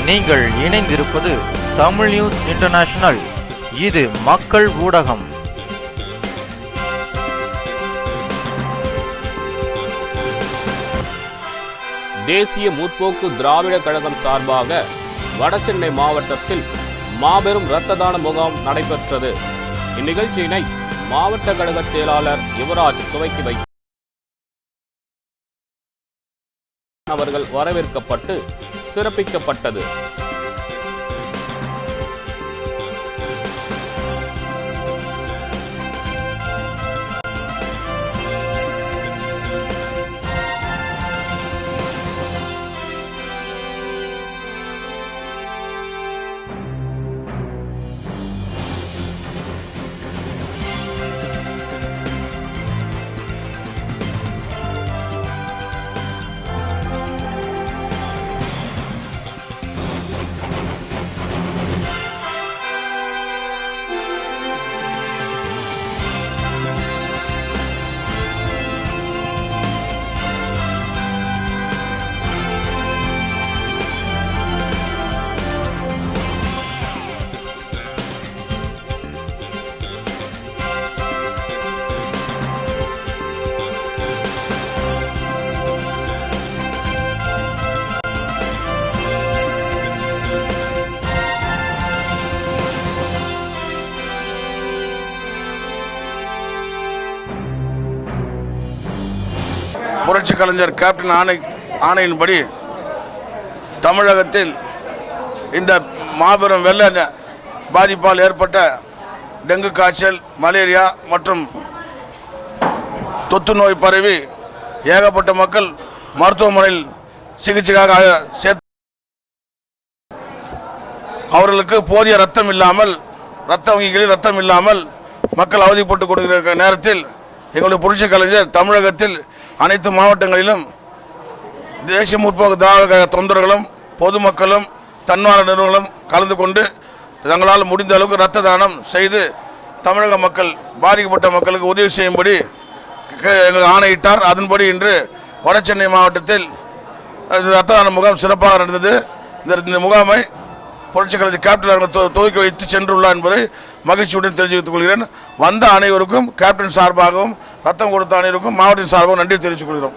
நீங்கள் இணைந்திருப்பது Tamil news international. இது மக்கள் ஊடகம். தேசிய முற்போக்கு திராவிட கழகம் சார்பாக வடசென்னை மாவட்டத்தில் மாபெரும் இரத்த தான முகாம் நடைபெற்றது. இந்நிகழ்ச்சியினை மாவட்ட கழக செயலாளர் யுவராஜ் துவக்கி வைத்தார். அவர்கள் வரவேற்கப்பட்டு சிறப்பிக்கப்பட்டது. புரட்சி கலைஞர் கேப்டன் ஆணையின்படி தமிழகத்தில் இந்த மாபெரும் வெள்ள பாதிப்பால் ஏற்பட்ட டெங்கு காய்ச்சல், மலேரியா மற்றும் தொற்று நோய் பரவி ஏகப்பட்ட மக்கள் மருத்துவமனையில் சிகிச்சைக்காக அவர்களுக்கு போதிய ரத்தம் வங்கிகளில் ரத்தம் இல்லாமல் மக்கள் அவதிப்பட்டு கொடுக்கிற நேரத்தில் எங்களுடைய புரட்சி கலைஞர் தமிழகத்தில் அனைத்து மாவட்டங்களிலும் தேசிய முற்போக்கு திராவிட கழக தொண்டர்களும் பொதுமக்களும் தன்னார்வ நிறுவனங்களும் கலந்து கொண்டு தங்களால் முடிந்த அளவுக்கு இரத்த தானம் செய்து தமிழக மக்கள் பாதிக்கப்பட்ட மக்களுக்கு உதவி செய்யும்படி எங்களுக்கு ஆணையிட்டார். அதன்படி இன்று வடசென்னை மாவட்டத்தில் இரத்த தான முகாம் சிறப்பாக நடந்தது. இந்த முகாமை புரட்சி கலைஞர் கேப்டன் அவர்கள் துவக்கி வைத்து சென்றுள்ளார் என்பதை மகிழ்ச்சியுடன் தெரிவித்துக் கொள்கிறேன். வந்த அனைவருக்கும் கேப்டன் சார்பாகவும் ரத்தம் கொடுத்த அனைவருக்கும் மாவட்டத்தின் சார்பாகவும் நன்றி தெரிவித்துக் கொள்கிறோம்.